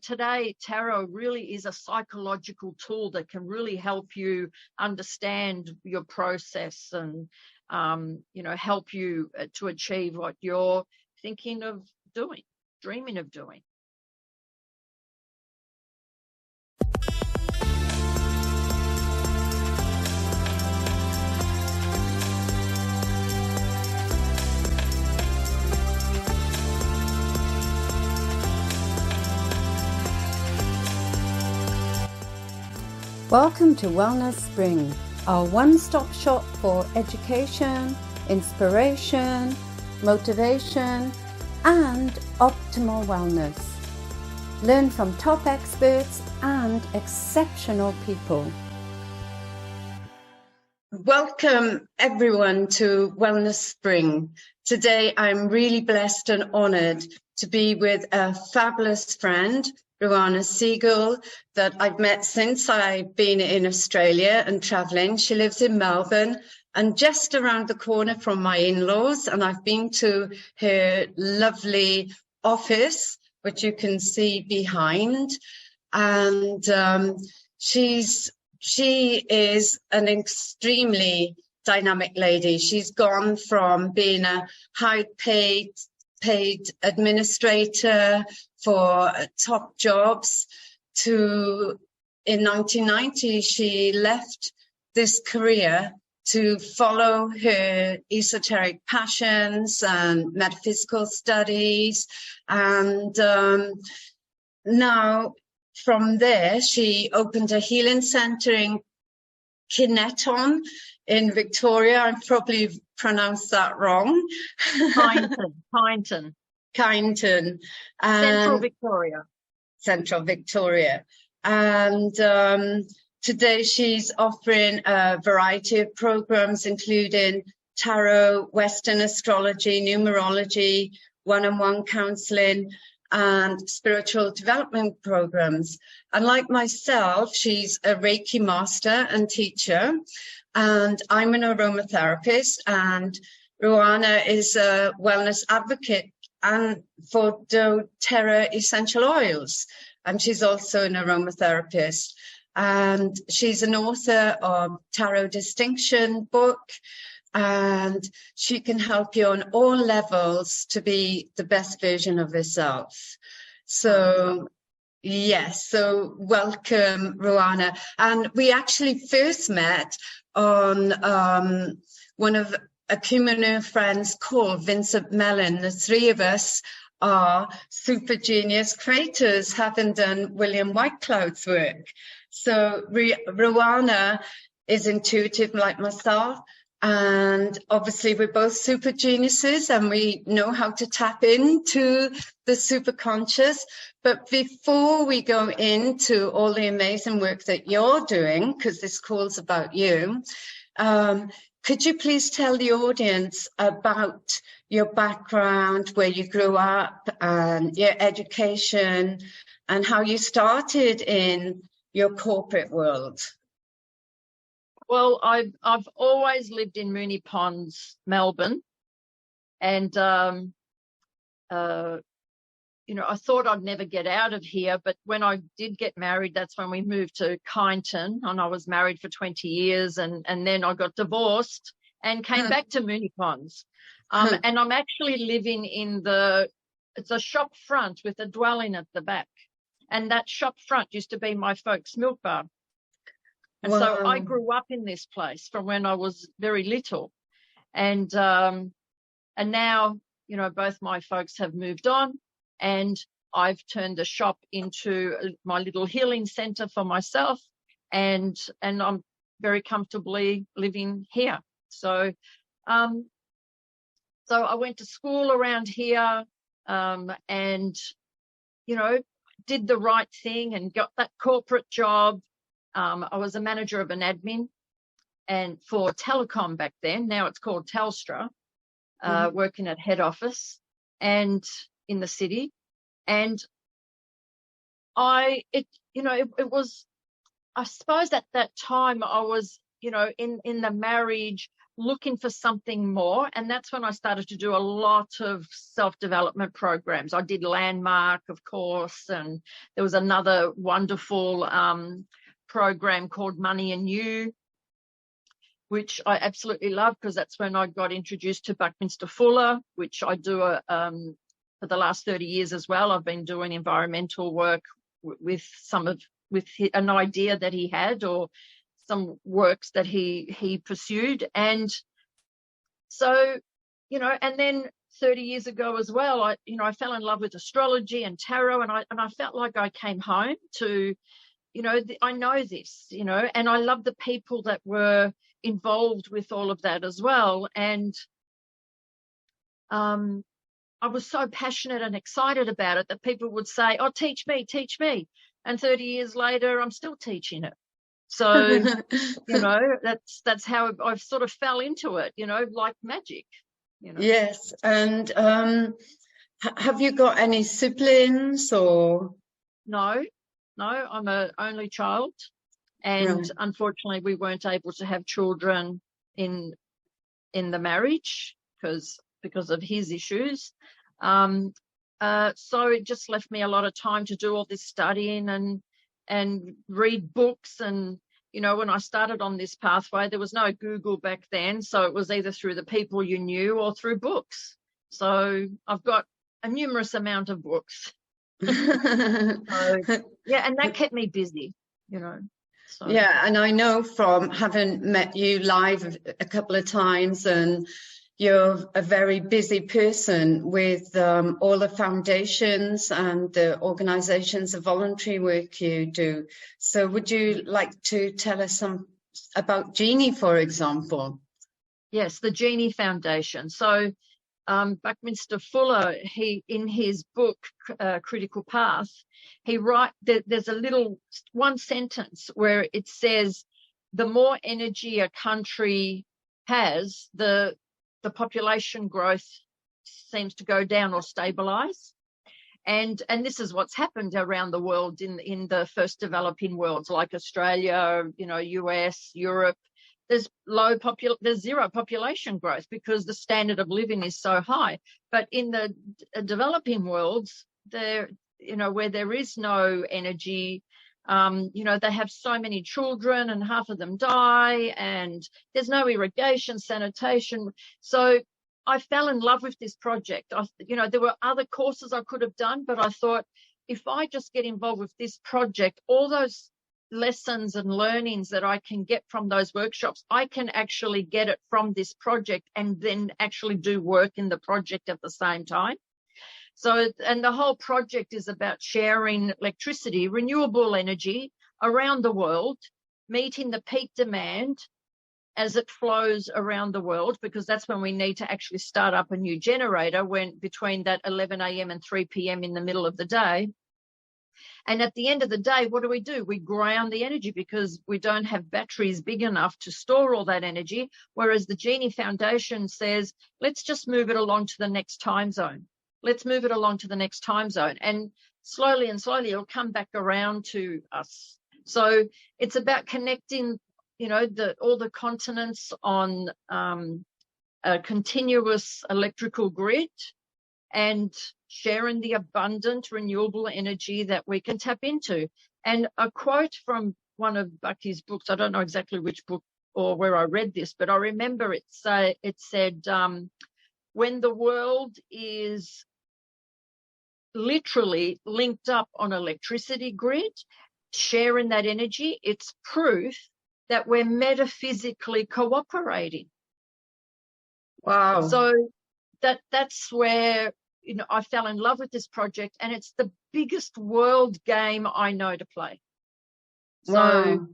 today tarot really is a psychological tool that can really help you understand your process and, help you to achieve what you're thinking of doing, dreaming of doing. Welcome to Wellness Spring, our one-stop shop for education, inspiration, motivation, and optimal wellness. Learn from top experts and exceptional people. Welcome everyone to Wellness Spring. Today I'm really blessed and honoured to be with a fabulous friend, Ruanna Segal, that I've met since I've been in Australia and travelling. She lives in Melbourne and just around the corner from my in-laws, and I've been to her lovely office, which you can see behind. And she is an extremely dynamic lady. She's gone from being a high-paid administrator for top jobs to, in 1990, she left this career to follow her esoteric passions and metaphysical studies. And now from there, she opened a healing centre in Kineton in Victoria. I probably pronounced that wrong. Kyneton. Central Victoria. And today she's offering a variety of programs, including tarot, Western astrology, numerology, one-on-one counselling, and spiritual development programs. And like myself, she's a Reiki master and teacher, and I'm an aromatherapist, and Ruanna is a wellness advocate and for doTERRA essential oils, and she's also an aromatherapist. And she's an author of Tarot Distinction book, and she can help you on all levels to be the best version of yourself. So, yes, so welcome, Ruanna. And we actually first met on one of a community of friends called Vincent Mellon. The three of us are super genius creators, having done William Whitecloud's work. So Ruanna is intuitive like myself, and obviously we're both super geniuses and we know how to tap into the super conscious. But before we go into all the amazing work that you're doing, because this call's about you, could you please tell the audience about your background, where you grew up, and your education, and how you started in your corporate world? Well, I've always lived in Moonee Ponds, Melbourne, and I thought I'd never get out of here, but when I did get married, that's when we moved to Kyneton, and I was married for 20 years, and then I got divorced and came back to Moonee Ponds. And I'm actually living in it's a shop front with a dwelling at the back. And that shop front used to be my folks' milk bar. And wow. So I grew up in this place from when I was very little. And now, both my folks have moved on, and I've turned the shop into my little healing centre for myself, and I'm very comfortably living here. So I went to school around here, and, did the right thing and got that corporate job. I was a manager of an admin and for telecom back then. Now it's called Telstra, working at head office and in the city. And it was, I suppose at that time I was, in the marriage looking for something more. And that's when I started to do a lot of self-development programs. I did Landmark, of course, and there was another wonderful program called Money and You, which I absolutely love, because that's when I got introduced to Buckminster Fuller, which I do for the last 30 years as well. I've been doing environmental work with an idea that he had, or some works that he pursued. And so, and then 30 years ago as well, I fell in love with astrology and tarot, and I felt like I came home to, I know this, and I love the people that were involved with all of that as well. And I was so passionate and excited about it that people would say, oh, teach me. And 30 years later, I'm still teaching it. So, that's how I've sort of fell into it, like magic. Yes. And have you got any siblings or? No, I'm an only child. And unfortunately, we weren't able to have children in the marriage because of his issues. So it just left me a lot of time to do all this studying and read books. And, when I started on this pathway, there was no Google back then. So it was either through the people you knew or through books. So I've got a numerous amount of books. So, yeah, and that kept me busy, So. Yeah, and I know from having met you live a couple of times, and you're a very busy person with all the foundations and the organizations of voluntary work you do. So would you like to tell us some about GENI, for example? Yes, the GENI Foundation. So Buckminster Fuller, in his book, Critical Path, there's a little one sentence where it says, the more energy a country has, the population growth seems to go down or stabilize. And this is what's happened around the world in the first developing worlds, like Australia, US, Europe. There's zero population growth because the standard of living is so high. But in the developing worlds, where there is no energy, they have so many children and half of them die, and there's no irrigation, sanitation. So I fell in love with this project. There were other courses I could have done, but I thought, if I just get involved with this project, all those lessons and learnings that I can get from those workshops, I can actually get it from this project and then actually do work in the project at the same time. So, and the whole project is about sharing electricity, renewable energy around the world, meeting the peak demand as it flows around the world, because that's when we need to actually start up a new generator, between that 11 a.m. and 3 p.m. in the middle of the day. And at the end of the day, what do? We ground the energy because we don't have batteries big enough to store all that energy. Whereas the GENI Foundation says, let's just move it along to the next time zone. Let's move it along to the next time zone. And slowly it'll come back around to us. So it's about connecting, all the continents on a continuous electrical grid, and sharing the abundant renewable energy that we can tap into. And a quote from one of Bucky's books, I don't know exactly which book or where I read this, but I remember it said, when the world is literally linked up on electricity grid, sharing that energy, it's proof that we're metaphysically cooperating. Wow. So that's where, I fell in love with this project, and it's the biggest world game I know to play. So, wow. And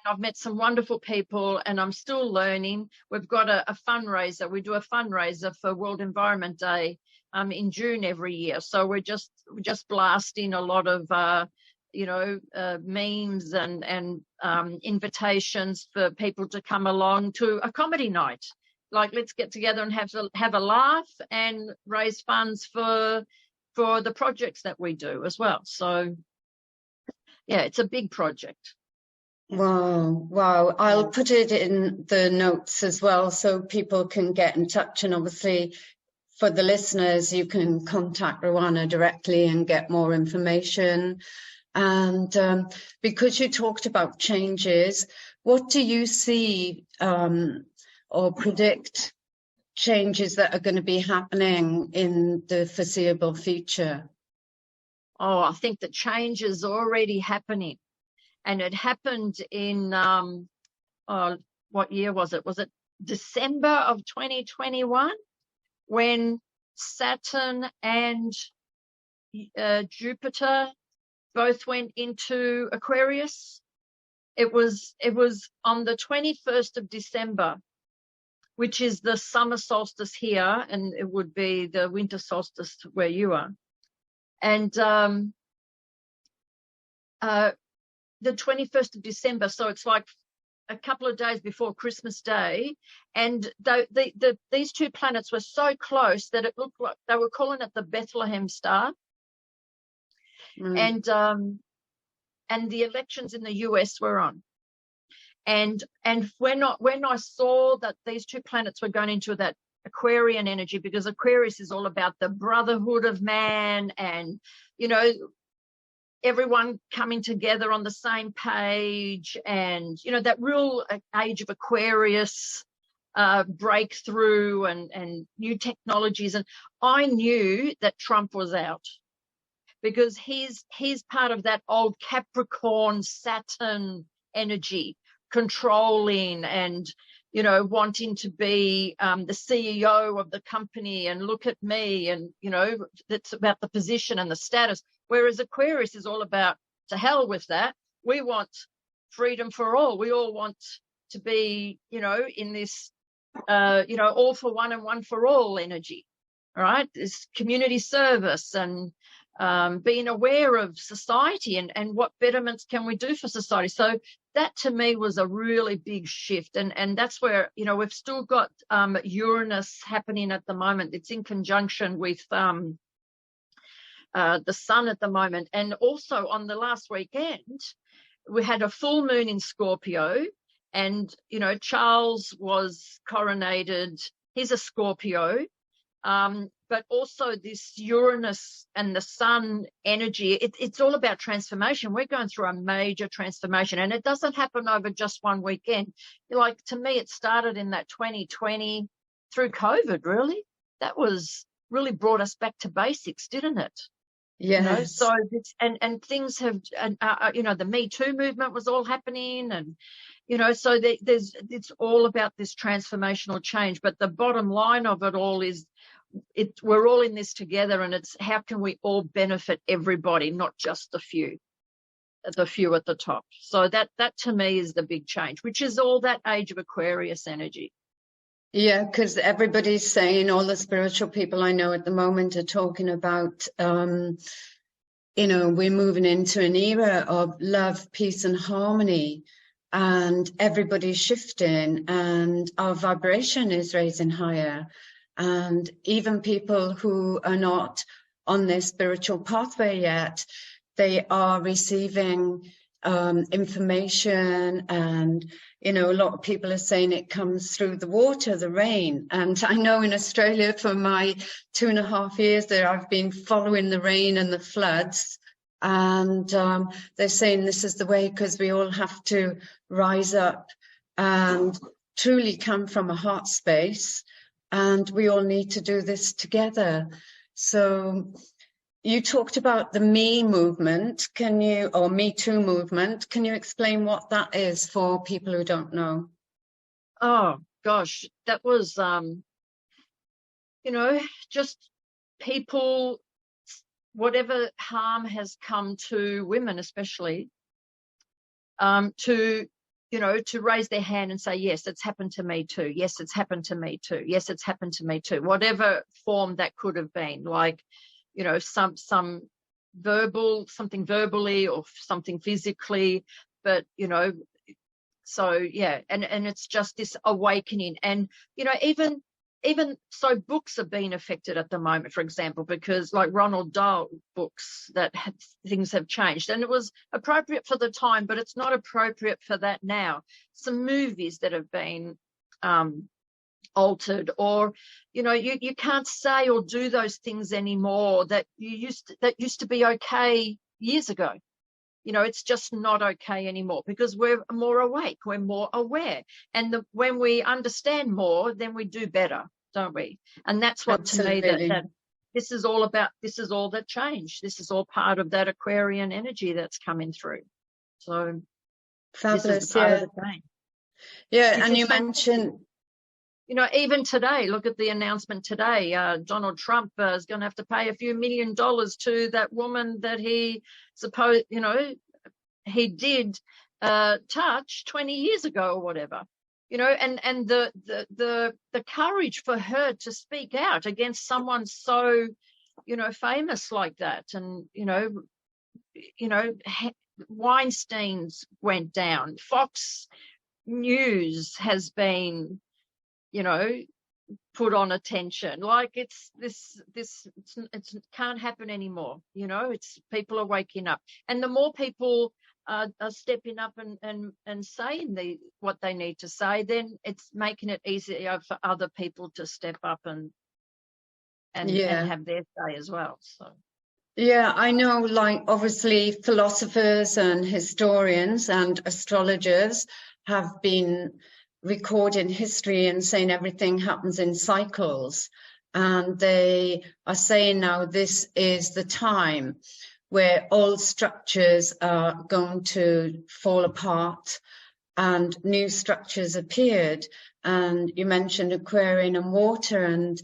I've met some wonderful people, and I'm still learning. We've got a fundraiser. We do a fundraiser for World Environment Day in June every year. So we're just blasting a lot of memes and invitations for people to come along to a comedy night. Like, let's get together and have a laugh and raise funds for the projects that we do as well. So, yeah, it's a big project. Wow, wow. I'll put it in the notes as well so people can get in touch. And obviously, for the listeners, you can contact Ruanna directly and get more information. And because you talked about changes, what do you see or predict changes that are going to be happening in the foreseeable future? Oh, I think the change is already happening. And it happened in, what year was it? Was it December of 2021 when Saturn and Jupiter both went into Aquarius? It was on the 21st of December, which is the summer solstice here, and it would be the winter solstice where you are. And the 21st of December, so it's like a couple of days before Christmas Day, and these two planets were so close that it looked like they were calling it the Bethlehem star. And the elections in the US were on. And when I saw that these two planets were going into that Aquarian energy, because Aquarius is all about the brotherhood of man and, you know, everyone coming together on the same page, and, you know, that real age of Aquarius, breakthrough and new technologies. And I knew that Trump was out, because he's part of that old Capricorn Saturn energy, controlling and, you know, wanting to be the CEO of the company and look at me, and, you know, that's about the position and the status. Whereas Aquarius is all about, to hell with that. We want freedom for all. We all want to be, you know, in this, you know, all for one and one for all energy. All right. This community service and being aware of society and what betterments can we do for society. So that to me was a really big shift. And that's where, you know, we've still got Uranus happening at the moment. It's in conjunction with the sun at the moment. And also on the last weekend, we had a full moon in Scorpio, and, you know, Charles was coronated. He's a Scorpio. But also this Uranus and the sun energy, it's all about transformation. We're going through a major transformation, and it doesn't happen over just one weekend. Like, to me, it started in that 2020 through COVID, really. That was really brought us back to basics, didn't it? Yes. You know, so it's, and things have, you know, the Me Too movement was all happening, and, you know, so it's all about this transformational change. But the bottom line of it all is, we're all in this together, and it's how can we all benefit everybody, not just the few at the top. So that to me is the big change, which is all that age of Aquarius energy. Yeah, because everybody's saying, all the spiritual people I know at the moment are talking about, you know, we're moving into an era of love, peace and harmony, and everybody's shifting, and our vibration is raising higher. And even people who are not on their spiritual pathway yet, they are receiving information, and, you know, a lot of people are saying it comes through the water, the rain. And I know in Australia, for my 2.5 years there, I've been following the rain and the floods, and they're saying this is the way, because we all have to rise up and truly come from a heart space, and we all need to do this together. So you talked about the Me movement, or Me Too movement. Can you explain what that is for people who don't know? Oh, gosh, that was, you know, just people, whatever harm has come to women especially, to, you know, to raise their hand and say, yes, it's happened to me too. Yes, it's happened to me too. Yes, it's happened to me too. Whatever form that could have been, like, you know, something verbally or something physically, but, you know, so yeah, and it's just this awakening. And, you know, even even so, books are being affected at the moment, for example, because like Ronald Dahl books, things have changed, and it was appropriate for the time, but it's not appropriate for that now. Some movies that have been altered, or you can't say or do those things anymore that used to be okay years ago. It's just not okay anymore, because we're more awake, we're more aware, and when we understand more, then we do better, don't we? And that's what Absolutely. to me that this is all about. This is all that change. This is all part of that Aquarian energy that's coming through. So fabulous. This is part of the change. Yeah, and you mentioned, even today, look at the announcement today. Donald Trump is going to have to pay a few $1 million to that woman that he he did touch 20 years ago or whatever. And the courage for her to speak out against someone so, famous like that. And, Weinstein's went down. Fox News has been, put on attention. Like it can't happen anymore. It's people are waking up, and the more people are stepping up and saying what they need to say, then it's making it easier for other people to step up and have their say as well. So. Yeah, I know, like, obviously philosophers and historians and astrologers have been recording history and saying everything happens in cycles. And they are saying now this is the time where old structures are going to fall apart and new structures appeared. And you mentioned Aquarian and water, and,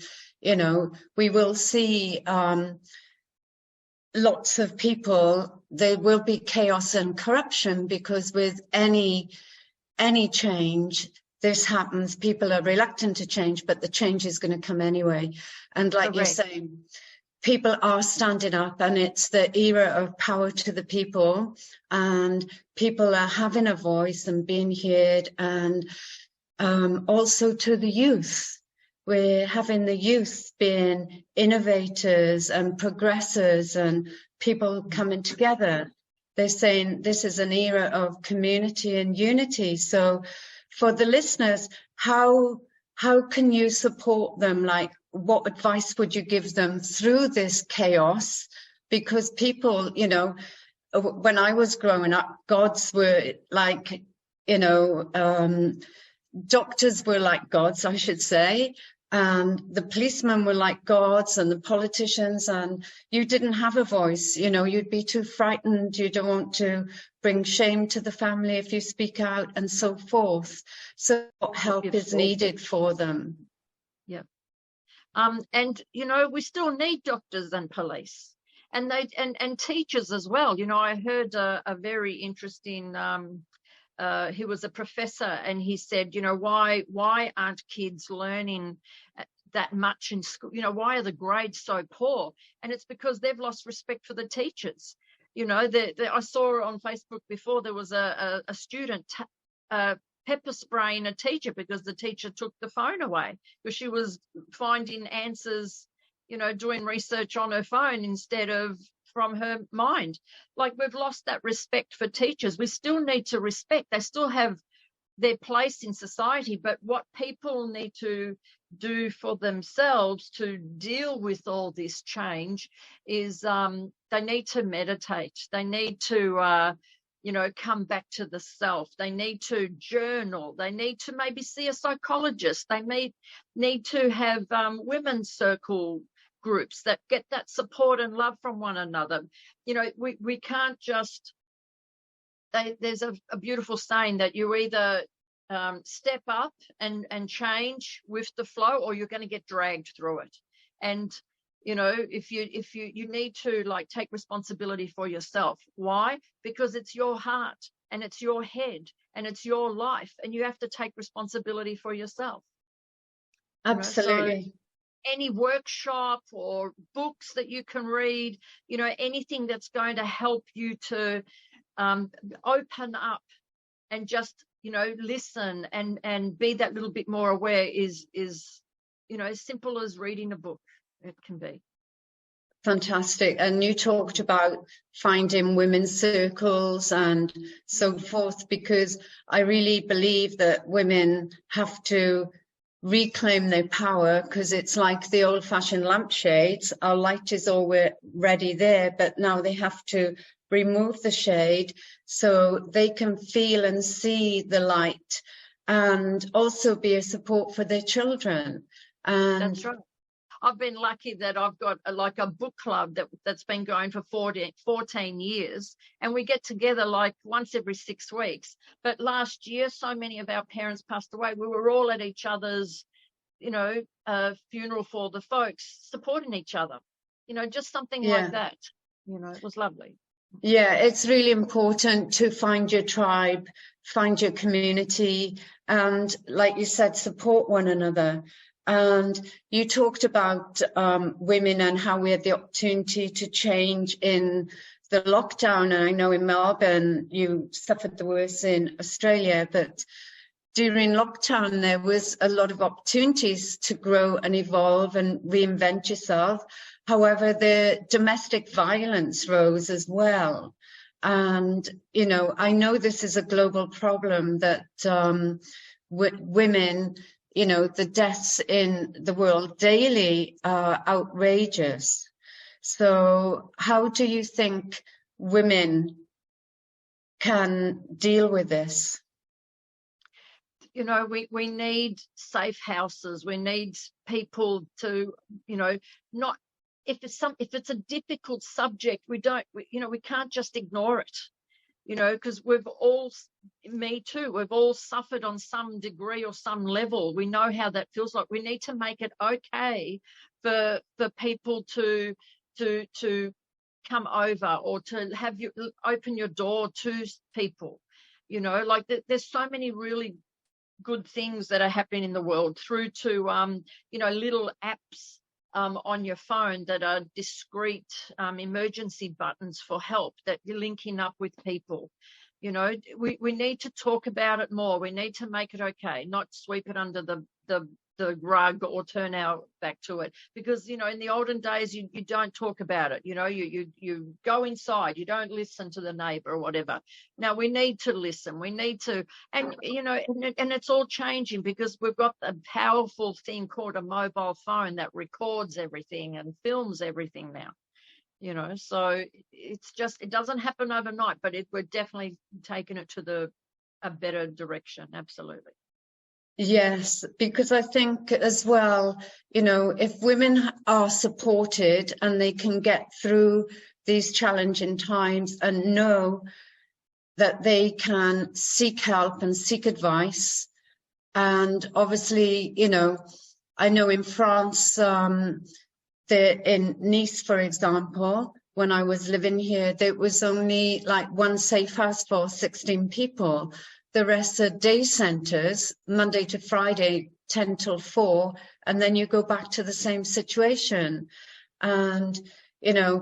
we will see lots of people, there will be chaos and corruption, because with any change, this happens. People are reluctant to change, but the change is going to come anyway. And like you're saying, people are standing up, and it's the era of power to the people, and people are having a voice and being heard. And also to the youth, we're having the youth being innovators and progressors and people coming together. They're saying this is an era of community and unity. So for the listeners, how can you support them? Like, what advice would you give them through this chaos? Because people, when I was growing up, gods were like, doctors were like gods, I should say. And the policemen were like gods, and the politicians, and you didn't have a voice. You'd be too frightened. You don't want to bring shame to the family if you speak out, and so forth. So what help is needed for them? Yeah. And, we still need doctors and police, and teachers as well. I heard a very interesting, he was a professor, and he said, why aren't kids learning that much in school? Why are the grades so poor? And it's because they've lost respect for the teachers. I saw on Facebook before, there was a student pepper spraying a teacher because the teacher took the phone away, because she was finding answers, doing research on her phone instead of from her mind. Like, we've lost that respect for teachers. We still need to respect. They still have their place in society, but what people need to do for themselves to deal with all this change is they need to meditate. They need to come back to the self. They need to journal. They need to maybe see a psychologist. They may need to have women's circle groups that get that support and love from one another. We can't just, there's a beautiful saying that you either step up and change with the flow, or you're going to get dragged through it. And if you need to, like, take responsibility for yourself. Why? Because it's your heart and it's your head and it's your life, and you have to take responsibility for yourself. Absolutely. So any workshop or books that you can read, anything that's going to help you to open up and just listen and be that little bit more aware is as simple as reading a book. It can be. Fantastic. And you talked about finding women's circles and so forth, because I really believe that women have to reclaim their power, because it's like the old-fashioned lampshades. Our light is already there, but now they have to remove the shade so they can feel and see the light, and also be a support for their children. And that's right. I've been lucky that I've got a book club that's been going for 14 years, and we get together like once every 6 weeks. But last year, so many of our parents passed away. We were all at each other's, funeral for the folks, supporting each other, just something like that. It was lovely. Yeah, it's really important to find your tribe, find your community, and like you said, support one another. And you talked about women and how we had the opportunity to change in the lockdown. And I know in Melbourne, you suffered the worst in Australia, but during lockdown, there was a lot of opportunities to grow and evolve and reinvent yourself. However, the domestic violence rose as well. And, I know this is a global problem, that women, the deaths in the world daily are outrageous. So how do you think women can deal with this? We need safe houses. We need people to, not, if it's a difficult subject, we can't just ignore it. Because we've all, me too, we've all suffered on some degree or some level. We know how that feels like. We need to make it okay for people to come over, or to have you open your door to people. There's so many really good things that are happening in the world, through to little apps on your phone that are discreet emergency buttons for help, that you're linking up with people. We need to talk about it more. We need to make it okay, not sweep it under the rug or turn our back to it, because in the olden days you don't talk about it. You go inside, you don't listen to the neighbor or whatever. Now we need to listen, we need to, and and it's all changing, because we've got a powerful thing called a mobile phone that records everything and films everything now. So it's just, it doesn't happen overnight, but we're definitely taking it to a better direction. Absolutely. Yes, because I think as well, if women are supported and they can get through these challenging times and know that they can seek help and seek advice. And obviously, I know in France, in Nice, for example, when I was living here, there was only like one safe house for 16 people. The rest are day centres, Monday to Friday, 10 till 4, and then you go back to the same situation. And,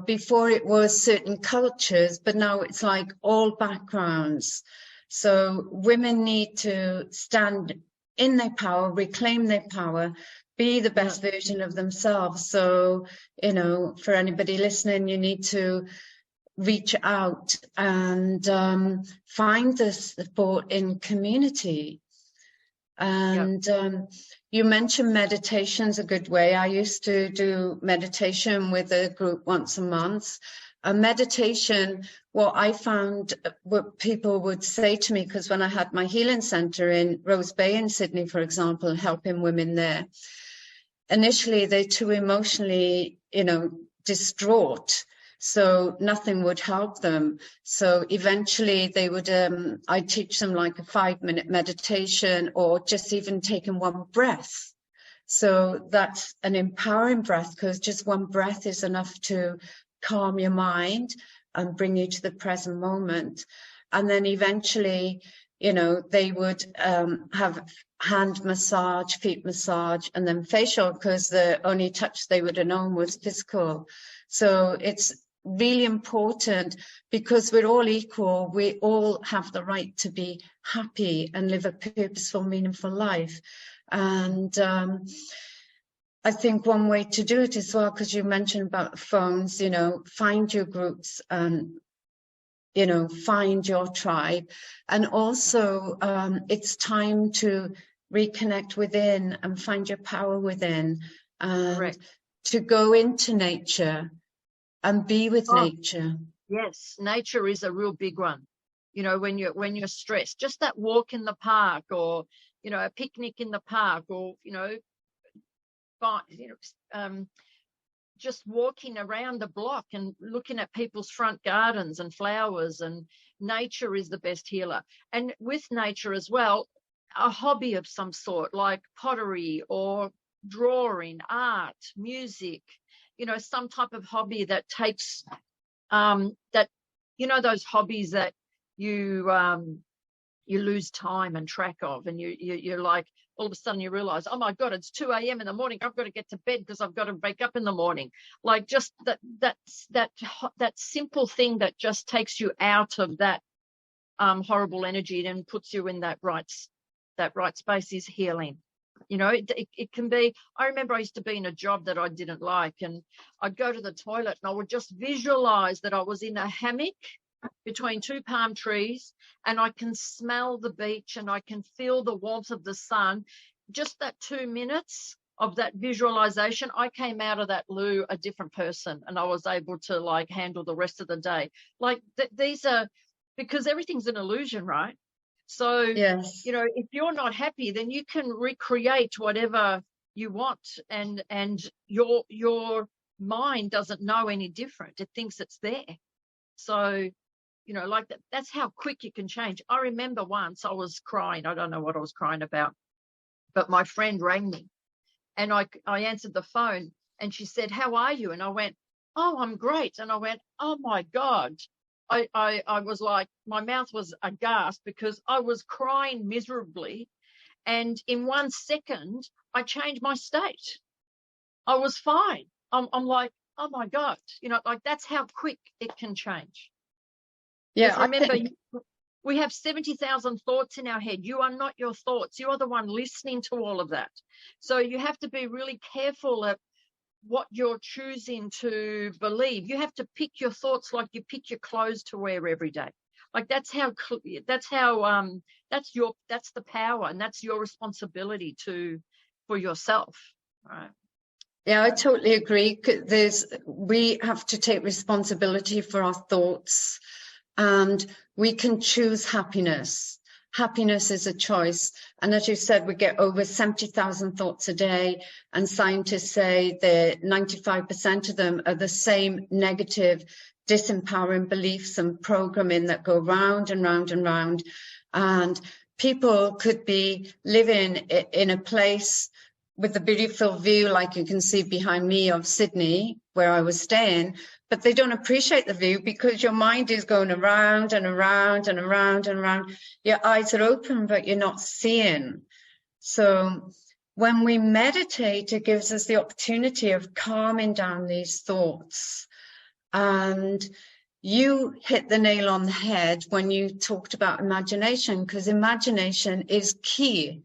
before it was certain cultures, but now it's like all backgrounds. So women need to stand in their power, reclaim their power, be the best version of themselves. So, for anybody listening, you need to reach out and find the support in community. And you mentioned meditation's a good way. I used to do meditation with a group once a month. A meditation, what I found, what people would say to me, because when I had my healing centre in Rose Bay in Sydney, for example, helping women there, initially they're too emotionally, distraught. So nothing would help them. So eventually they would, I teach them like a 5-minute meditation, or just even taking one breath. So that's an empowering breath, because just one breath is enough to calm your mind and bring you to the present moment. And then eventually, they would have hand massage, feet massage, and then facial, because the only touch they would have known was physical. So it's really important, because we're all equal. We all have the right to be happy and live a purposeful, meaningful life. And I think one way to do it as well, because you mentioned about the phones, you know, find your groups and, you know, find your tribe. And also, it's time to reconnect within and find your power within, and Correct. to go into nature and be with nature. Yes, nature is a real big one. You know, when you're stressed, just that walk in the park, or, you know, a picnic in the park, or, you know, just walking around the block and looking at people's front gardens and flowers, and nature is the best healer. And with nature as well, a hobby of some sort, like pottery or drawing, art, music, you know, some type of hobby that takes that, you know, those hobbies that you lose time and track of, and you're like, all of a sudden you realize, oh my God, it's 2 a.m. in the morning. I've got to get to bed because I've got to wake up in the morning. Like, just that simple thing that just takes you out of that horrible energy and puts you in that right space is healing. You know, it can be. I remember I used to be in a job that I didn't like, and I'd go to the toilet and I would just visualize that I was in a hammock between two palm trees, and I can smell the beach and I can feel the warmth of the sun. Just that 2 minutes of that visualization, I came out of that loo a different person, and I was able to like handle the rest of the day. Like these are, because everything's an illusion, right? So, yes, you know, if you're not happy, then you can recreate whatever you want, and your mind doesn't know any different. It thinks it's there. So, you know, like that's how quick you can change. I remember once I was crying. I don't know what I was crying about, but my friend rang me, and I answered the phone, and she said, "How are you?" And I went, "Oh, I'm great." And I went, "Oh my God." I was like, my mouth was aghast because I was crying miserably. And in 1 second, I changed my state. I was fine. I'm like, oh my God, you know, like that's how quick it can change. yeah. Because remember, we have 70,000 thoughts in our head. You are not your thoughts. You are the one listening to all of that. So you have to be really careful at what you're choosing to believe. You have to pick your thoughts like you pick your clothes to wear every day. Like that's the power, and that's your responsibility for yourself, right? Yeah, I totally agree. We have to take responsibility for our thoughts, and we can choose happiness. Happiness is a choice. And as you said, we get over 70,000 thoughts a day, and scientists say that 95% of them are the same negative, disempowering beliefs and programming that go round and round and round. And people could be living in a place with a beautiful view, like you can see behind me, of Sydney, where I was staying, but they don't appreciate the view because your mind is going around and around and around and around. Your eyes are open, but you're not seeing. So when we meditate, it gives us the opportunity of calming down these thoughts. And you hit the nail on the head when you talked about imagination, because imagination is key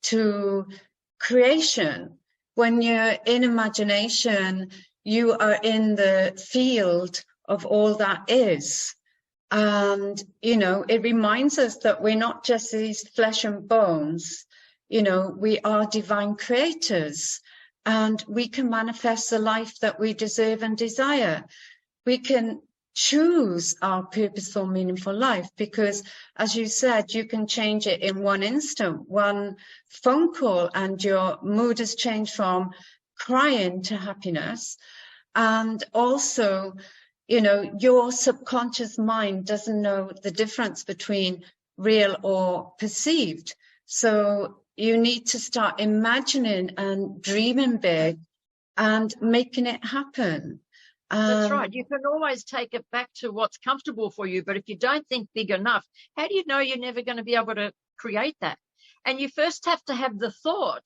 to creation. When you're in imagination, you are in the field of all that is. And, you know, it reminds us that we're not just these flesh and bones, you know, we are divine creators, and we can manifest the life that we deserve and desire. We can choose our purposeful, meaningful life, because, as you said, you can change it in one instant, one phone call, and your mood has changed from crying to happiness. And also, you know, your subconscious mind doesn't know the difference between real or perceived. So you need to start imagining and dreaming big and making it happen. That's right. You can always take it back to what's comfortable for you. But if you don't think big enough, how do you know you're never going to be able to create that? And you first have to have the thought,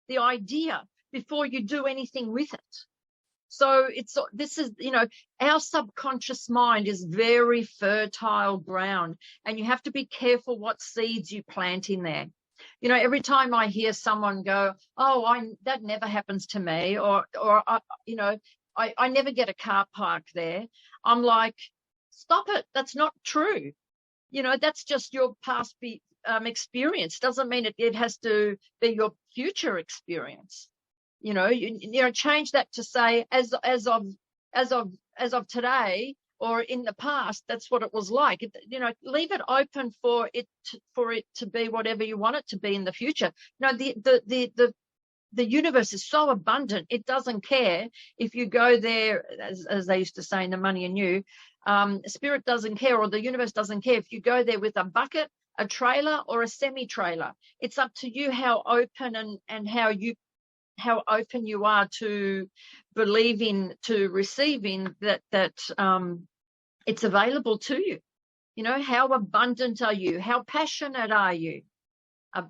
the idea, before you do anything with it. So this is, you know, our subconscious mind is very fertile ground, and you have to be careful what seeds you plant in there. You know, every time I hear someone go, oh, that never happens to me, or you know, I never get a car park there, I'm like, stop it. That's not true. You know, that's just your past experience. Doesn't mean it has to be your future experience. You know, you know, change that to say as of today, or in the past, that's what it was like. You know, leave it open for it to be whatever you want it to be in the future. You know, the universe is so abundant, it doesn't care if you go there, as they used to say in The Money and You. Spirit doesn't care, or the universe doesn't care if you go there with a bucket, a trailer, or a semi-trailer. It's up to you how open and how open you are to believing, to receiving that it's available to you. You know, how abundant are you? How passionate are you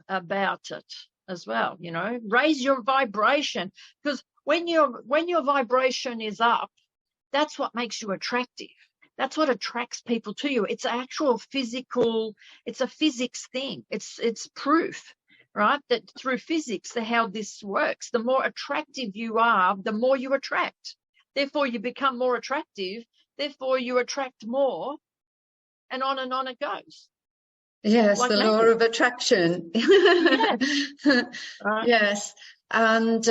about it as well? You know, raise your vibration, because when your vibration is up, that's what makes you attractive. That's what attracts people to you. It's actual physical, it's a physics thing. It's proof, right? That through physics, how this works. The more attractive you are, the more you attract. Therefore, you become more attractive. Therefore, you attract more, and on it goes. Yes, like the law of attraction. Right. Yes. And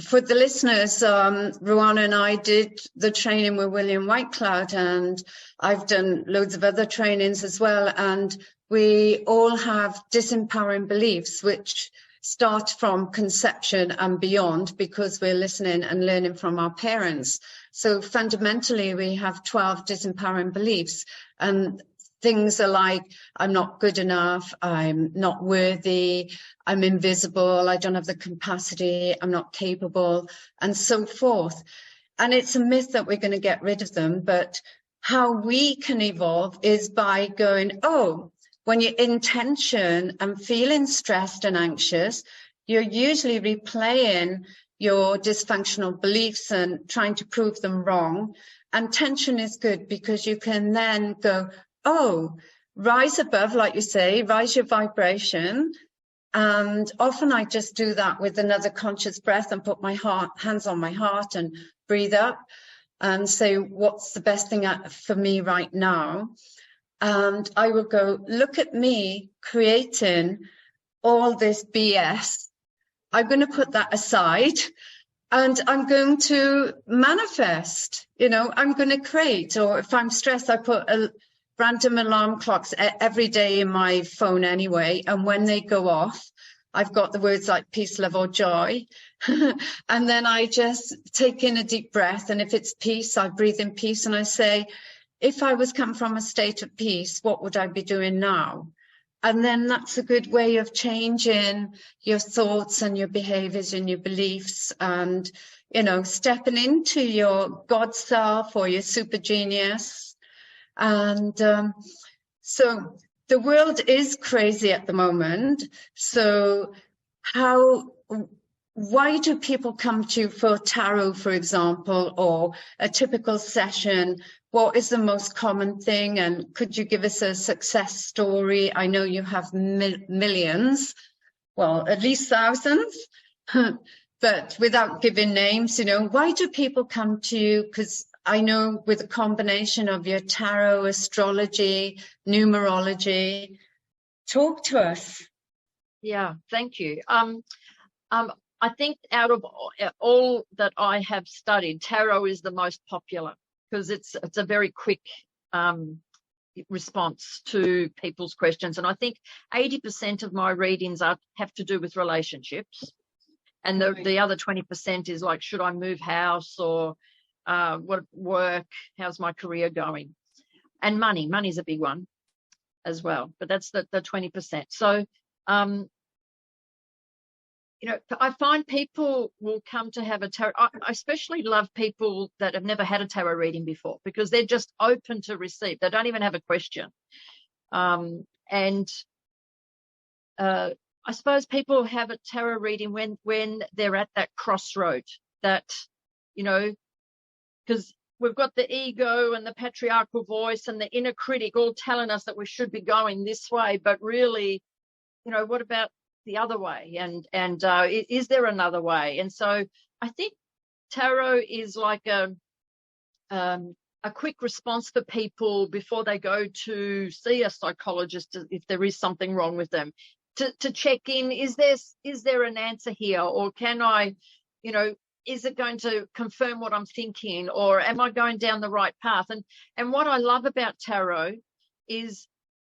for the listeners, Ruanna and I did the training with William Whitecloud, and I've done loads of other trainings as well. And we all have disempowering beliefs, which start from conception and beyond, because we're listening and learning from our parents. So fundamentally, we have 12 disempowering beliefs, and things are like, I'm not good enough, I'm not worthy, I'm invisible, I don't have the capacity, I'm not capable, and so forth. And it's a myth that we're going to get rid of them, but how we can evolve is by going, oh, when you're in tension and feeling stressed and anxious, you're usually replaying your dysfunctional beliefs and trying to prove them wrong. And tension is good because you can then go, oh, rise above, like you say, rise your vibration. And often I just do that with another conscious breath and put my hands on my heart and breathe up and say, what's the best thing for me right now? And I will go, look at me creating all this BS. I'm going to put that aside and I'm going to manifest, you know, I'm going to create. Or if I'm stressed, I put a random alarm clocks every day in my phone anyway. And when they go off, I've got the words like peace, love, or joy. And then I just take in a deep breath. And if it's peace, I breathe in peace. And I say, if I was come from a state of peace, what would I be doing now? And then that's a good way of changing your thoughts and your behaviors and your beliefs and, you know, stepping into your God self or your super genius. And so the world is crazy at the moment. So why do people come to you for tarot, for example, or a typical session? What is the most common thing? And could you give us a success story? I know you have millions, well, at least thousands, but without giving names, you know, why do people come to you? Because I know with a combination of your tarot, astrology, numerology, talk to us. Yeah, thank you. I think out of all that I have studied, tarot is the most popular because it's a very quick response to people's questions. And I think 80% of my readings have to do with relationships. And the other 20% is like, should I move house, or what work, how's my career going? And money's a big one as well, but that's the 20%. So, you know, I find people will come to have a tarot. I especially love people that have never had a tarot reading before, because they're just open to receive. They don't even have a question. I suppose people have a tarot reading when they're at that crossroad, that, you know, because we've got the ego and the patriarchal voice and the inner critic all telling us that we should be going this way, but really what about the other way? And is there another way? And so I think tarot is like a quick response for people before they go to see a psychologist if there is something wrong with them, to check in, is there an answer here, or can I, is it going to confirm what I'm thinking, or am I going down the right path? And what I love about tarot is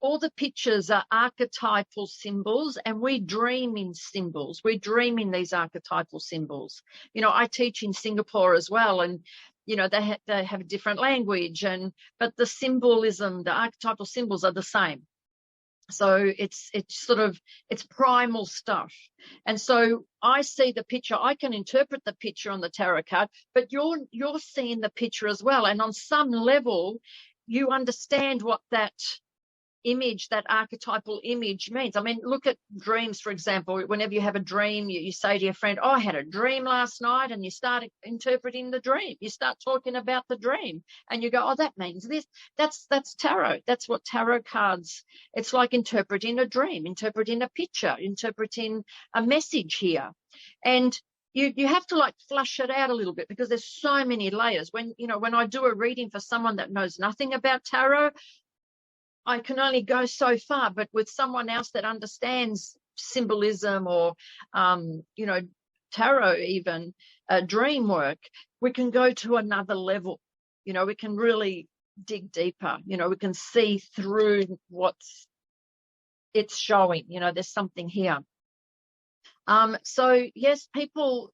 all the pictures are archetypal symbols, and we dream in symbols. We dream in these archetypal symbols. I teach in Singapore as well, and they have a different language, but the symbolism, the archetypal symbols are the same. So it's primal stuff. And so I see the picture, I can interpret the picture on the tarot card, but you're seeing the picture as well. And on some level, you understand what that image, that archetypal image means. I mean, look at dreams, for example. Whenever you have a dream, you say to your friend, oh, I had a dream last night, and you start interpreting the dream. You start talking about the dream, and you go, oh, that means this. That's tarot. That's what tarot cards, it's like interpreting a dream, interpreting a picture, interpreting a message here. And you have to like flush it out a little bit, because there's so many layers. When I do a reading for someone that knows nothing about tarot, I can only go so far, but with someone else that understands symbolism or, tarot, even dream work, we can go to another level. We can really dig deeper. We can see through it's showing. There's something here. So yes, people,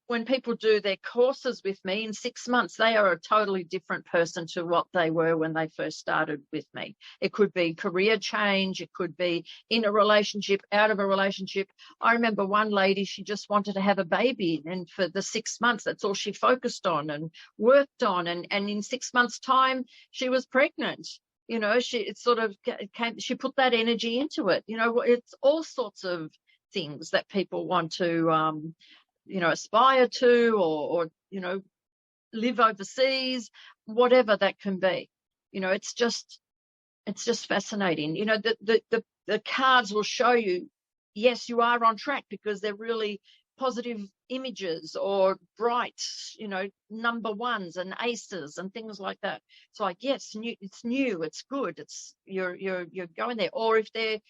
when people do their courses with me in 6 months, they are a totally different person to what they were when they first started with me. It could be career change. It could be in a relationship, out of a relationship. I remember one lady, she just wanted to have a baby. And for the 6 months, that's all she focused on and worked on. And in 6 months' time, she was pregnant. She put that energy into it. It's all sorts of things that people want to, aspire to, or live overseas, whatever that can be. It's just fascinating. The cards will show you, yes, you are on track, because they're really positive images, or bright, number ones and aces and things like that. It's like, yes, it's new, it's good, it's you're going there. Or if they're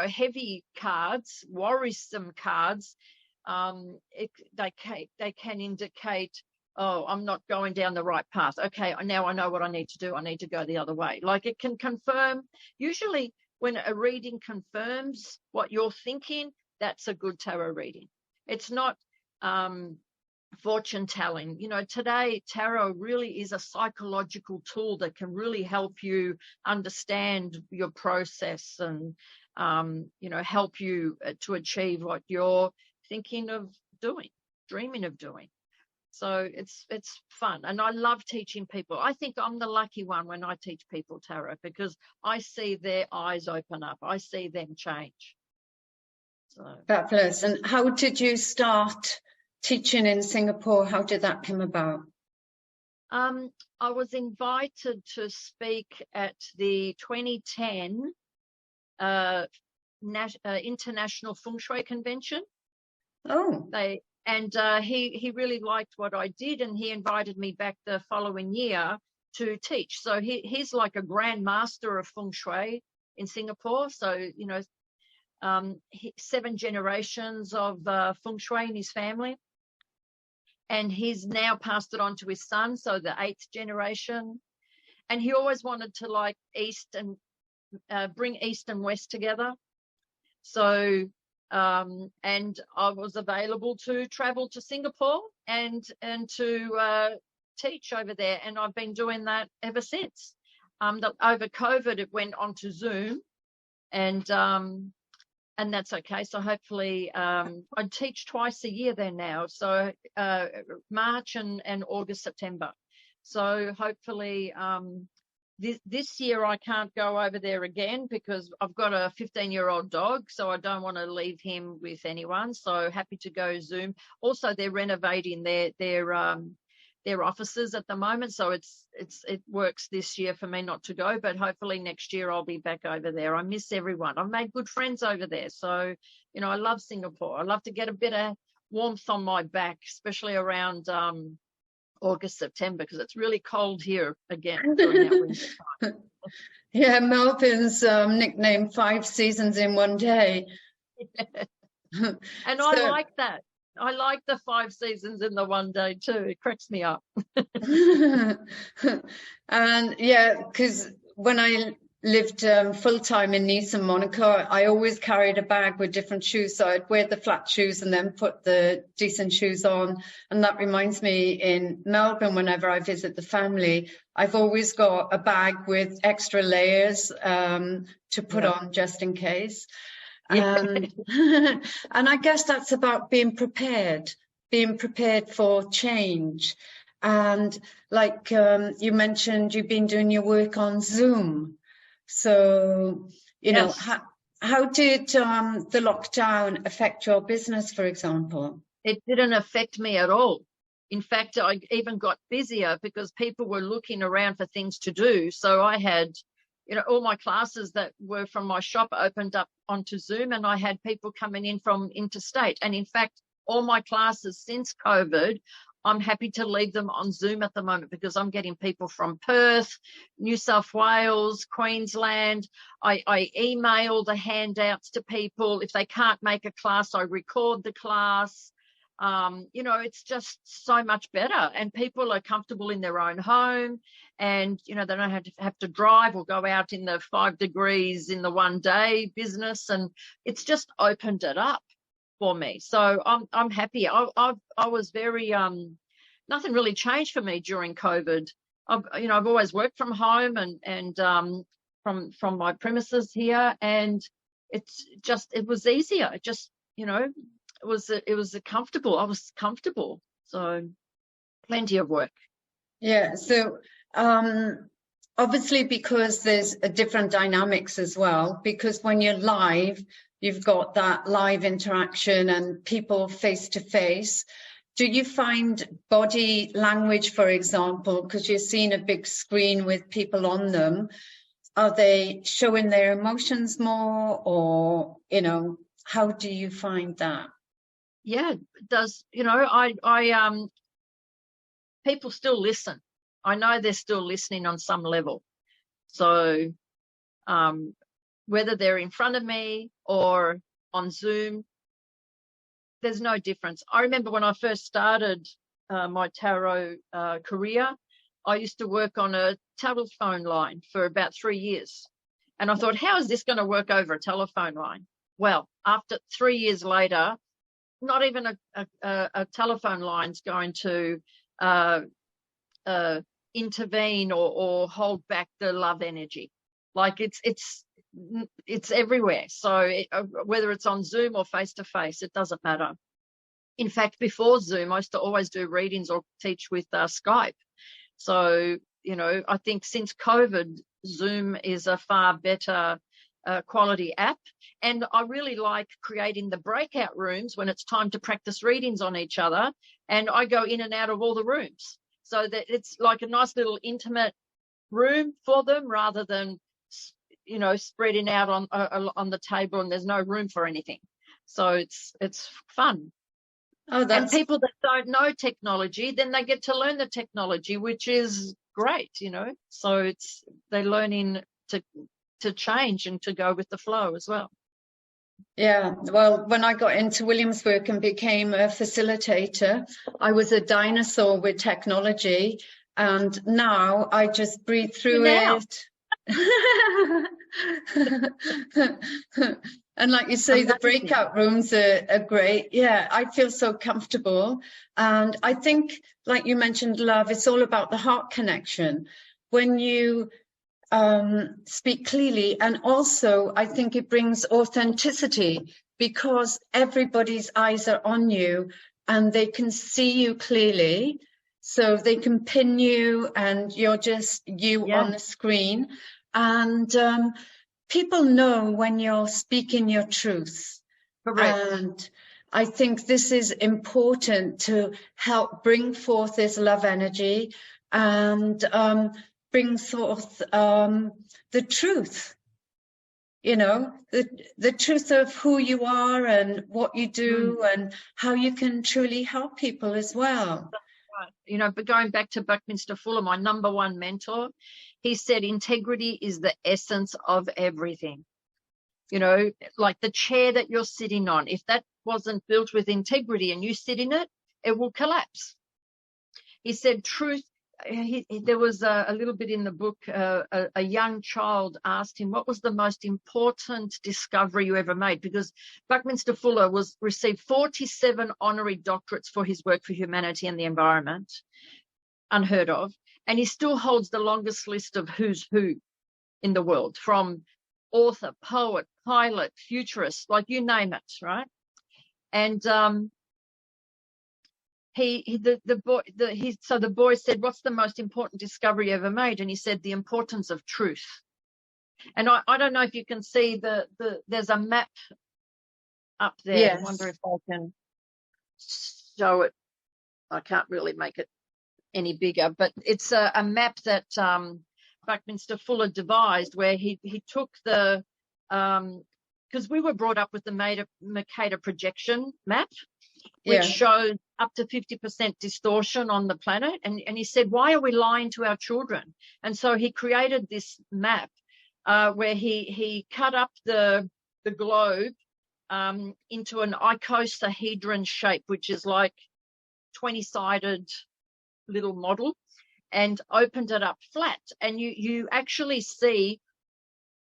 heavy cards, worrisome cards, they can indicate, oh, I'm not going down the right path. Okay, now I know what I need to do. I need to go the other way. Like, it can confirm. Usually when a reading confirms what you're thinking, that's a good tarot reading. It's not fortune telling. Today tarot really is a psychological tool that can really help you understand your process and help you to achieve what you're thinking of doing, dreaming of doing. So it's fun, and I love teaching people. I think I'm the lucky one when I teach people tarot, because I see their eyes open up. I see them change. So fabulous. And how did you start teaching in Singapore? How did that come about? I was invited to speak at the 2010 International Feng Shui Convention. Oh. He really liked what I did, and he invited me back the following year to teach. So he's like a grand master of Feng Shui in Singapore. So 7 generations of Feng Shui in his family, and he's now passed it on to his son, so the 8th generation. And he always wanted to like bring East and West together. So and I was available to travel to Singapore and to teach over there, and I've been doing that ever since. Over COVID, it went on to Zoom, and that's okay. So hopefully, I teach twice a year there now. So March and August, September. So hopefully, this year I can't go over there again, because I've got a 15-year-old dog, so I don't want to leave him with anyone. So happy to go Zoom. Also, they're renovating their their offices at the moment. So it works this year for me not to go, but hopefully next year I'll be back over there. I miss everyone. I've made good friends over there. So, you know, I love Singapore. I love to get a bit of warmth on my back, especially around August, September, because it's really cold here again during that winter time. Yeah, Melbourne's nicknamed 5 seasons in one day. And I like that. I like the 5 seasons in the one day too. It cracks me up. And yeah, because when I lived full-time in Nice and Monaco, I always carried a bag with different shoes. So I'd wear the flat shoes and then put the decent shoes on. And that reminds me, in Melbourne, whenever I visit the family, I've always got a bag with extra layers to put on just in case. And I guess that's about being prepared for change. And like you mentioned, you've been doing your work on Zoom. So, you know, how did the lockdown affect your business, for example? It didn't affect me at all. In fact, I even got busier because people were looking around for things to do. So I had, you know, all my classes that were from my shop opened up onto Zoom, and I had people coming in from interstate. And in fact, all my classes since COVID, I'm happy to leave them on Zoom at the moment because I'm getting people from Perth, New South Wales, Queensland. I email the handouts to people. If they can't make a class, I record the class. You know, it's just so much better, and people are comfortable in their own home, and, you know, they don't have to drive or go out in the 5 degrees in the one day business, and it's just opened it up for me. So I'm happy. I was very, nothing really changed for me during COVID. I've always worked from home and from my premises here, and it was easier. It just, you know, it was comfortable. I was comfortable. So plenty of work. Yeah. So obviously, because there's a different dynamics as well, because when you're live, you've got that live interaction and people face to face. Do you find body language, for example, because you're seeing a big screen with people on them, are they showing their emotions more, or, you know, how do you find that? Yeah, it does. You know, people still listen. I know they're still listening on some level. So whether they're in front of me or on Zoom, there's no difference. I remember when I first started my tarot career, I used to work on a telephone line for about 3 years. And I thought, how is this going to work over a telephone line? Well, after 3 years later, not even a telephone line's going to intervene or hold back the love energy. Like it's everywhere. So whether it's on Zoom or face to face, it doesn't matter. In fact, before Zoom, I used to always do readings or teach with Skype. So, you know, I think since COVID, Zoom is a far better quality app. And I really like creating the breakout rooms when it's time to practice readings on each other. And I go in and out of all the rooms so that it's like a nice little intimate room for them, rather than, you know, spreading out on the table and there's no room for anything. So it's fun. Oh, and people that don't know technology, then they get to learn the technology, which is great, you know. So they're learning to change and to go with the flow as well. Yeah, well, when I got into Williamsburg and became a facilitator, I was a dinosaur with technology, and now I just breathe through it. And like you say, the breakout rooms are great. Yeah, I feel so comfortable. And I think, like you mentioned, love, it's all about the heart connection. When you speak clearly, and also I think it brings authenticity, because everybody's eyes are on you and they can see you clearly, so they can pin you and you're just you on the screen. And people know when you're speaking your truth. Correct. I think this is important to help bring forth this love energy and bring forth the truth, you know, the truth of who you are and what you do and how you can truly help people as well. Right. You know, but going back to Buckminster Fuller, my number one mentor, he said integrity is the essence of everything. You know, like the chair that you're sitting on, if that wasn't built with integrity and you sit in it, it will collapse. He said truth. There was a little bit in the book, a young child asked him, what was the most important discovery you ever made? Because Buckminster Fuller received 47 honorary doctorates for his work for humanity and the environment, unheard of. And he still holds the longest list of who's who in the world, from author, poet, pilot, futurist, like you name it, right? And so the boy said, what's the most important discovery you ever made? And he said, the importance of truth. And I don't know if you can see there's a map up there. Yes. I wonder if I can show it. I can't really make it any bigger, but it's a map that Buckminster Fuller devised, where he took the because we were brought up with the Mercator projection map, which shows up to 50% distortion on the planet. And he said, why are we lying to our children? And so he created this map where he cut up the globe into an icosahedron shape, which is like 20-sided little model, and opened it up flat. And you actually see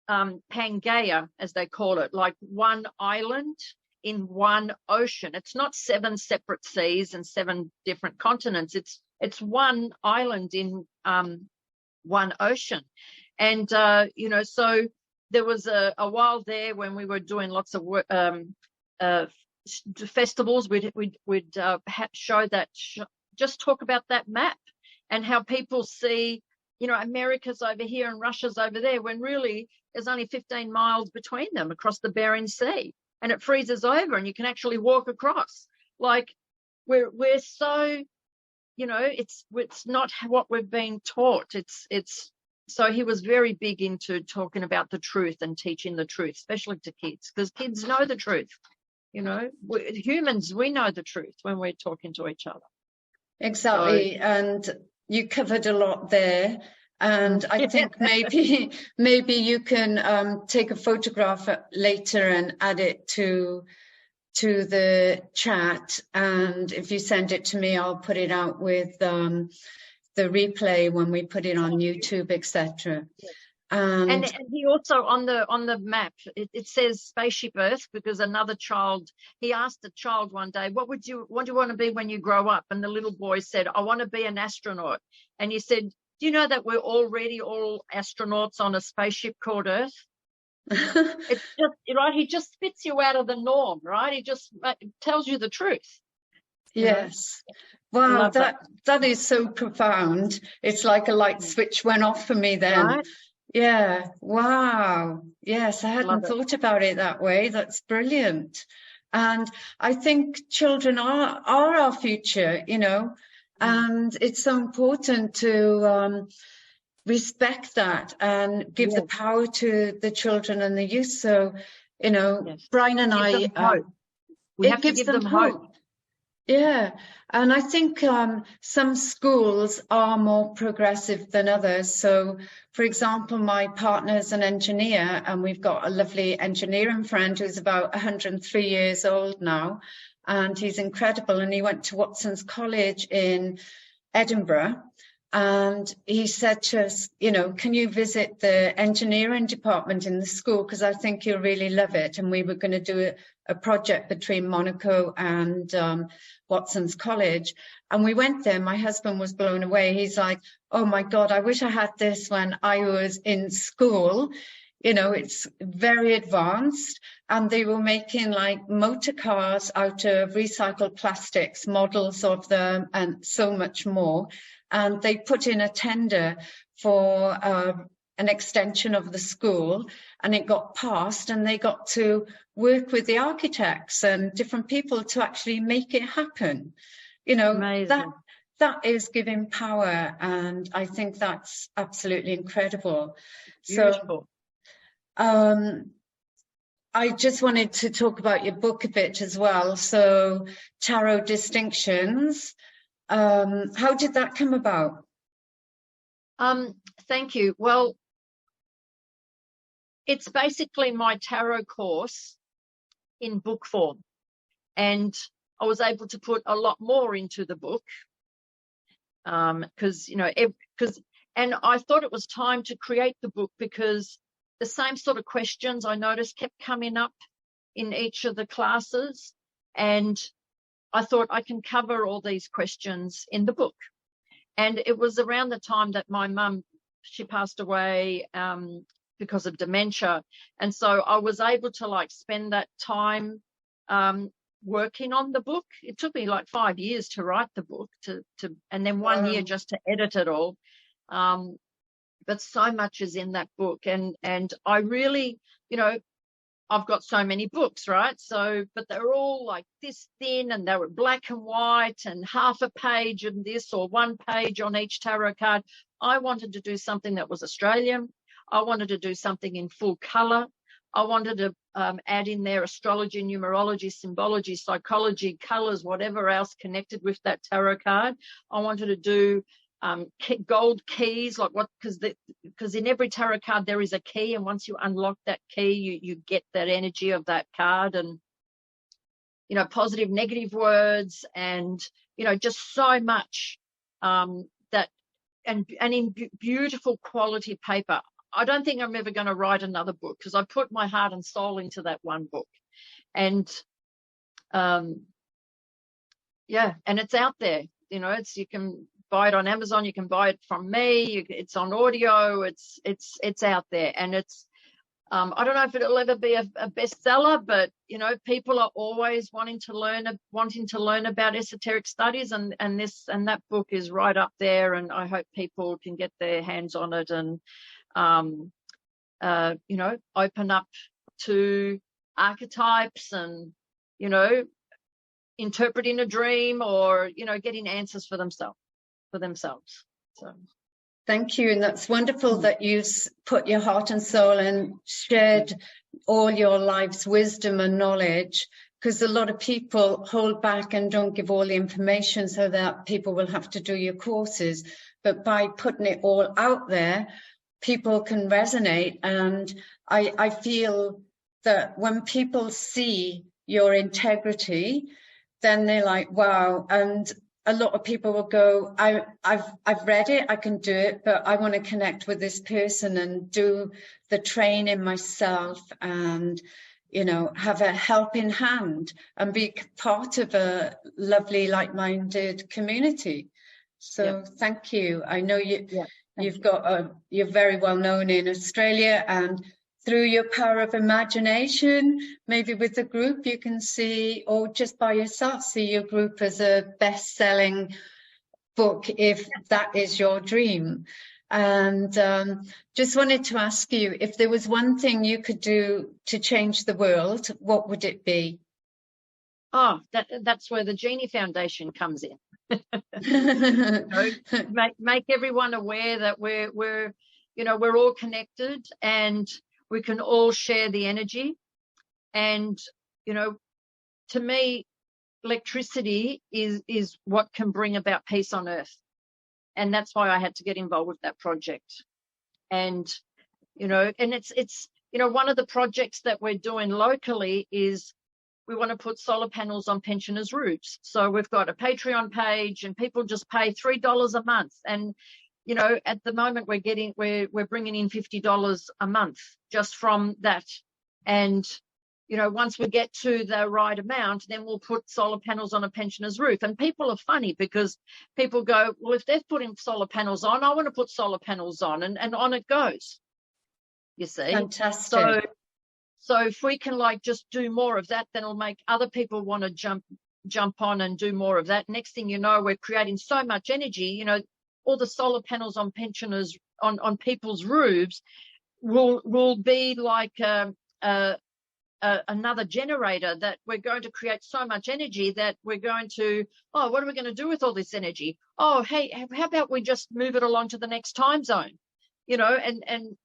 Pangaea, as they call it, like one island in one ocean. It's not 7 separate seas and 7 different continents. It's one island in one ocean. And you know, so there was a while there when we were doing lots of work, festivals, we'd show that, just talk about that map and how people see, you know, America's over here and Russia's over there, when really there's only 15 miles between them across the Bering Sea, and it freezes over and you can actually walk across. Like we're so, you know, it's not what we've been taught. It's so he was very big into talking about the truth and teaching the truth, especially to kids, because kids know the truth. You know, humans, we know the truth when we're talking to each other. Exactly. So, and you covered a lot there. And I think maybe you can take a photograph later and add it to the chat. And if you send it to me, I'll put it out with the replay when we put it on YouTube, etc. And he also, on the map, it says Spaceship Earth, because another child, he asked a child one day, what do you want to be when you grow up? And the little boy said, I want to be an astronaut. And he said, do you know that we're already all astronauts on a spaceship called Earth? It's just, right, he just spits you out of the norm, right? He just tells you the truth. Yes. Wow, that is so profound. It's like a light switch went off for me then. Right? Yeah. Wow. Yes, I hadn't thought about it that way. That's brilliant. And I think children are our future, you know, and it's so important to respect that and give the power to the children and the youth. So, you know, Brian and I, it gives them hope. Yeah, and I think some schools are more progressive than others. So, for example, my partner's an engineer, and we've got a lovely engineering friend who's about 103 years old now, and he's incredible. And he went to Watson's College in Edinburgh, and he said to us, you know, can you visit the engineering department in the school? Because I think you'll really love it. And we were going to do a project between Monaco and Watson's College. And we went there. My husband was blown away. He's like, oh, my God, I wish I had this when I was in school. You know, it's very advanced. And they were making like motor cars out of recycled plastics, models of them, and so much more. And they put in a tender for an extension of the school, and it got passed, and they got to work with the architects and different people to actually make it happen. You know, Amazing. that is giving power, and I think that's absolutely incredible. Beautiful. So I just wanted to talk about your book a bit as well. So Tarot Distinctions, how did that come about? Thank you. Well, it's basically my tarot course in book form, and I was able to put a lot more into the book because, you know, and I thought it was time to create the book because the same sort of questions I noticed kept coming up in each of the classes, and I thought I can cover all these questions in the book. And it was around the time that my mum, she passed away because of dementia, and so I was able to like spend that time working on the book. It took me like 5 years to write the book, and then 1 year just to edit it all. But so much is in that book, and I really, you know, I've got so many books, right? So, but they're all like this thin, and they were black and white, and half a page of this or 1 page on each tarot card. I wanted to do something that was Australian. I wanted to do something in full color. I wanted to add in there astrology, numerology, symbology, psychology, colors, whatever else connected with that tarot card. I wanted to do gold keys, like what, because in every tarot card there is a key, and once you unlock that key, you get that energy of that card, and, you know, positive, negative words, and, you know, just so much that, and in beautiful quality paper. I don't think I'm ever going to write another book because I put my heart and soul into that one book, and yeah, and it's out there. You know, you can buy it on Amazon, you can buy it from me, it's on audio, it's out there, and it's I don't know if it'll ever be a bestseller, but, you know, people are always wanting to learn about esoteric studies, and that book is right up there, and I hope people can get their hands on it and you know, open up to archetypes and, you know, interpreting a dream, or, you know, getting answers for themselves. So thank you, and that's wonderful that you've put your heart and soul and shared all your life's wisdom and knowledge, because a lot of people hold back and don't give all the information so that people will have to do your courses. But by putting it all out there, people can resonate, and I feel that when people see your integrity, then they're like, wow. And a lot of people will go, I've read it, I can do it, but I want to connect with this person and do the training myself, and, you know, have a helping hand and be part of a lovely, like-minded community. So thank you. I know you're very well known in Australia, and through your power of imagination, maybe with the group you can see, or just by yourself, see your group as a best-selling book, if that is your dream. And just wanted to ask you, if there was one thing you could do to change the world, what would it be? Oh, that's where the GENI Foundation comes in. You know, make everyone aware that we're you know, we're all connected, and we can all share the energy. And, you know, to me, electricity is what can bring about peace on earth, and that's why I had to get involved with that project. And, you know, and it's you know, one of the projects that we're doing locally is we want to put solar panels on pensioners' roofs. So we've got a Patreon page, and people just pay $3 a month. And, you know, at the moment we're bringing in $50 a month just from that. And, you know, once we get to the right amount, then we'll put solar panels on a pensioner's roof. And people are funny, because people go, well, if they're putting solar panels on, I want to put solar panels on, and on it goes. You see? Fantastic. So if we can like just do more of that, then it'll make other people want to jump on and do more of that. Next thing you know, we're creating so much energy. You know, all the solar panels on pensioners' on people's roofs will be like another generator, that we're going to create so much energy that we're going to, oh, what are we going to do with all this energy? Oh, hey, how about we just move it along to the next time zone, you know, and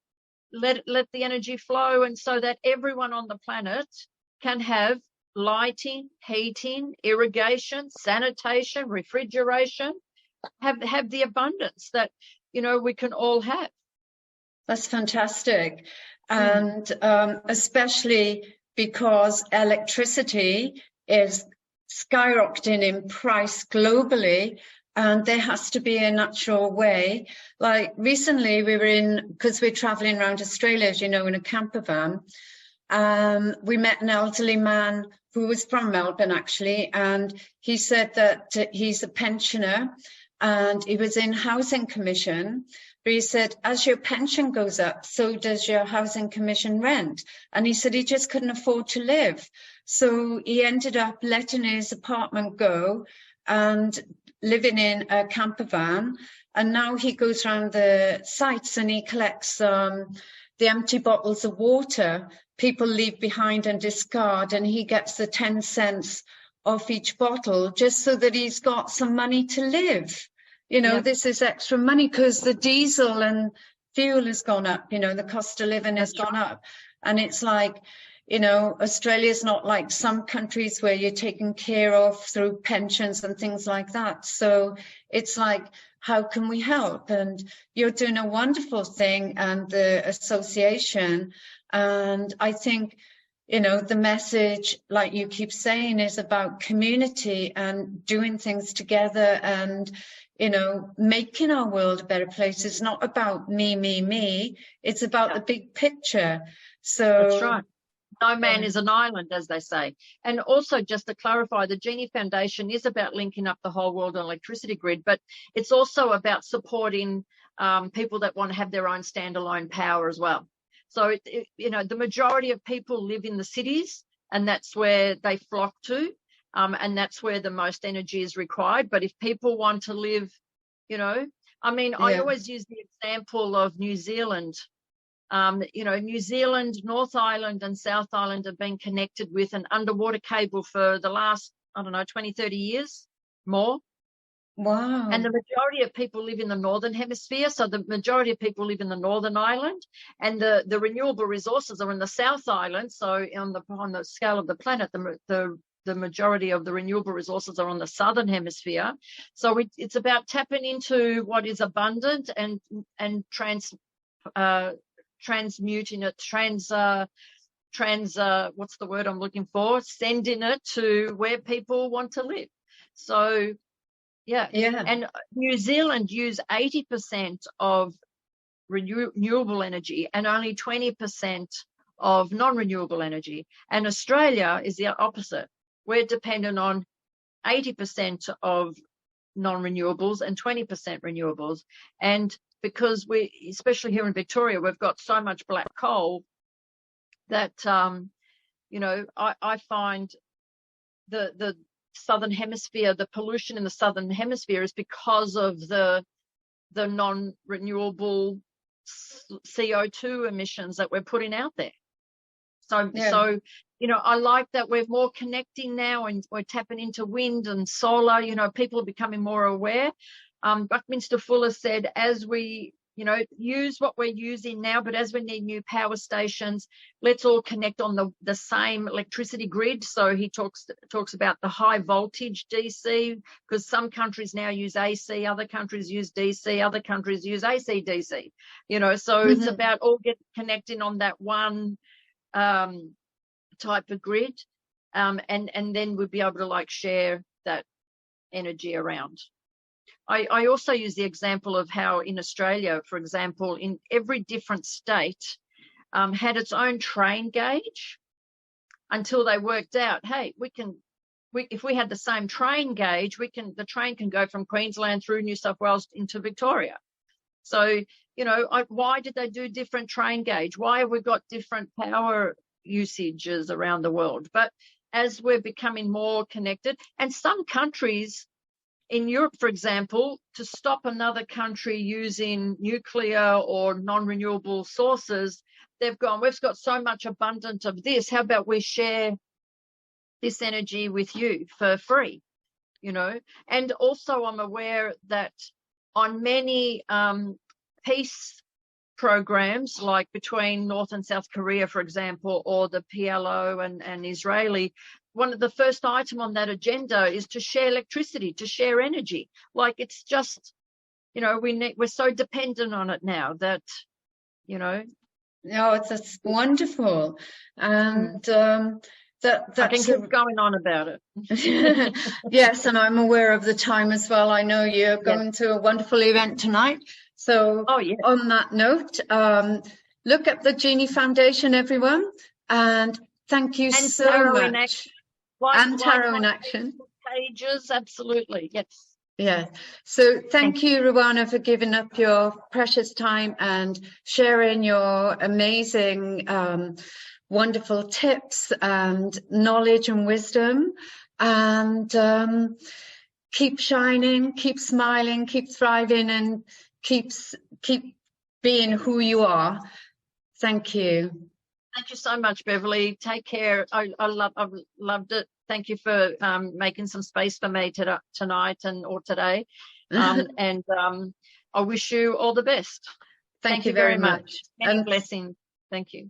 let the energy flow, and so that everyone on the planet can have lighting, heating, irrigation, sanitation, refrigeration, have the abundance that, you know, we can all have. That's fantastic. And especially because electricity is skyrocketing in price globally, and there has to be a natural way. Like recently we were because we're traveling around Australia, as you know, in a camper van. We met an elderly man who was from Melbourne, actually, and he said that he's a pensioner and he was in Housing Commission. But he said, as your pension goes up, so does your Housing Commission rent. And he said he just couldn't afford to live. So he ended up letting his apartment go and living in a camper van. And now he goes around the sites and he collects the empty bottles of water people leave behind and discard. And he gets the 10 cents off each bottle just so that he's got some money to live. You know, this is extra money because the diesel and fuel has gone up, you know, the cost of living has gone up. And it's like, you know, Australia's not like some countries where you're taken care of through pensions and things like that. So it's like, how can we help? And you're doing a wonderful thing, and the association. And I think, you know, the message, like you keep saying, is about community and doing things together and, you know, making our world a better place. It's not about me. It's about the big picture. So that's right. No man is an island, as they say. And also, just to clarify, the GENI Foundation is about linking up the whole world electricity grid, but it's also about supporting people that want to have their own standalone power as well. So, you know, the majority of people live in the cities, and that's where they flock to. And that's where the most energy is required. But if people want to live, you know, I mean, I always use the example of New Zealand. You know, New Zealand, North Island and South Island have been connected with an underwater cable for the last, I don't know, 20, 30 years more. Wow. And the majority of people live in the Northern Hemisphere. So the majority of people live in the Northern Island, and the renewable resources are in the South Island. So on the scale of the planet, the majority of the renewable resources are on the Southern Hemisphere. So it's about tapping into what is abundant and transmuting it, what's the word I'm looking for? Sending it to where people want to live. So, yeah. And New Zealand use 80% of renewable energy and only 20% of non-renewable energy. And Australia is the opposite. We're dependent on 80% of non-renewables and 20% renewables. And because we, especially here in Victoria, we've got so much black coal that, you know, I find the Southern Hemisphere, the pollution in the Southern Hemisphere is because of the non-renewable CO2 emissions that we're putting out there. So, you know, I like that we're more connecting now, and we're tapping into wind and solar. You know, people are becoming more aware. Buckminster Fuller said, as we, you know, use what we're using now, but as we need new power stations, let's all connect on the same electricity grid. So he talks about the high voltage DC, because some countries now use AC, other countries use DC, other countries use AC DC. You know, so it's about all connecting on that one type of grid, and then we'll be able to like share that energy around. I also use the example of how in Australia, for example, in every different state had its own train gauge until they worked out, hey, if we had the same train gauge, the train can go from Queensland through New South Wales into Victoria. So, you know, why did they do different train gauge? Why have we got different power usages around the world? But as we're becoming more connected, and some countries in Europe, for example, to stop another country using nuclear or non-renewable sources, they've gone, we've got so much abundant of this. How about we share this energy with you for free, you know? And also I'm aware that on many peace programs, like between North and South Korea, for example, or the PLO and Israeli, one of the first item on that agenda is to share electricity, to share energy. Like, it's just, you know, we're so dependent on it now that, you know. No, it's wonderful. And that's I can keep going on about it. Yes, and I'm aware of the time as well. I know you're going to a wonderful event tonight. So on that note, look at the GENI Foundation, everyone, and thank you so much. And Tarot in Action. Pages, absolutely, yes. Yeah. So thank you, Ruanna, for giving up your precious time and sharing your amazing, wonderful tips and knowledge and wisdom. And keep shining, keep smiling, keep thriving, and keep being who you are. Thank you. Thank you so much, Beverly. Take care. I've loved it. Thank you for making some space for me tonight or today. And I wish you all the best. Thank you very much. Many blessings. Thank you.